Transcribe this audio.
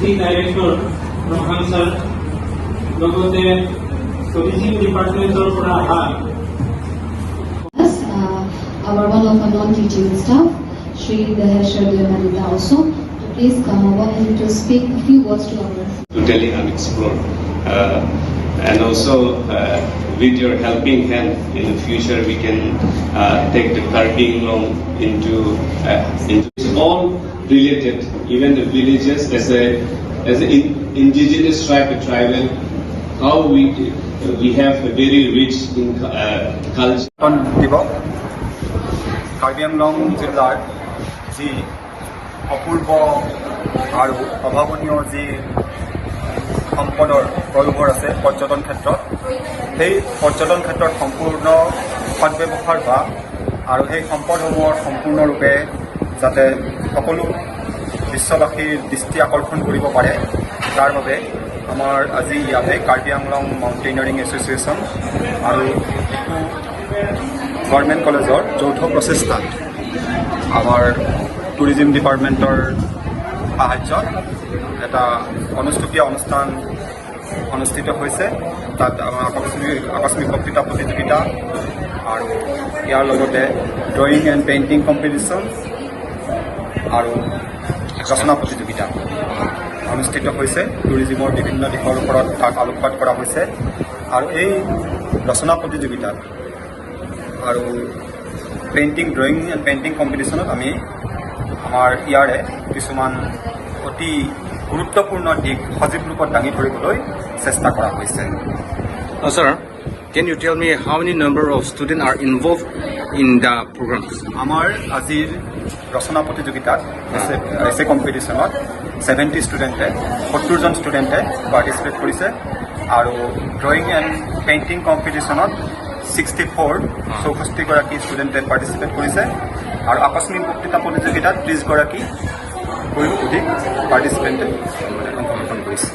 Artistic Director Rohan Sir, লগতে Tourism Department পৰা our one of our non-teaching staff, Shri Dahesha Devanita also, to please come over and to speak a few words to our to Delhi and explore. And also with your helping hand in the future we can take the Karbi Anglong into it's all related, even the villages as an indigenous tribal, how we have a very rich in culture. Karbi Anglong জিলাৰ যি অপূৰ্ব আৰু অভাৱনীয় যি সম্পদৰ প্ৰয়োভৰ আছে পৰ্যটন ক্ষেত্ৰত, সেই পৰ্যটন ক্ষেত্ৰত সম্পূৰ্ণ সদব্যৱহাৰ হোৱা আৰু সেই সম্পদসমূহৰ সম্পূৰ্ণৰূপে যাতে সকলো বিশ্ববাসীৰ দৃষ্টি আকৰ্ষণ কৰিব পাৰে, তাৰ বাবে আমাৰ আজি ইয়াতে কাৰ্বি আংলং মাউণ্টেইনাৰিং এছ'চিয়েশ্যন আৰু ডিফু গভৰ্ণমেণ্ট কলেজৰ যৌথ প্ৰচেষ্টাত আমাৰ টুৰিজিম ডিপাৰ্টমেণ্টৰ সাহায্যত এটা অনুষ্টুপীয়া অনুষ্ঠান অনুষ্ঠিত হৈছে। তাত আমাৰ আকস্মিক বক্তৃতা প্ৰতিযোগিতা আৰু ইয়াৰ লগতে ড্ৰয়িং এণ্ড পেইণ্টিং কম্পিটিশ্যন আৰু ৰচনা প্ৰতিযোগিতা অনুষ্ঠিত হৈছে। টুৰিজিমৰ বিভিন্ন দিশৰ ওপৰত তাক আলোকপাত কৰা হৈছে আৰু এই ৰচনা প্ৰতিযোগিতাত আৰু ড্ৰয়িং এণ্ড পেইণ্টিং কম্পিটিশ্যনত আমি আমাৰ ইয়াৰে কিছুমান অতি গুৰুত্বপূৰ্ণ দিশ সজীৱ ৰূপত দাঙি ধৰিবলৈ চেষ্টা কৰা হৈছে। Sir, can you tell me how many number of students are involved in the programs? আমাৰ আজিৰ ৰচনা প্ৰতিযোগিতাত এছে কম্পিটিশ্যনত 70 ষ্টুডেণ্টে 70জন ষ্টুডেণ্টে পাৰ্টিচিপেট কৰিছে আৰু ড্ৰয়িং এণ্ড পেইণ্টিং কম্পিটিশ্যনত 64 গৰাকী ষ্টুডেণ্টে পাৰ্টিচিপেট কৰিছে আৰু আকস্মিক বক্তৃতা প্ৰতিযোগিতাত 30 গৰাকীতকৈও অধিক পাৰ্টিচিপেণ্টে অংশগ্ৰহণ কৰিছে।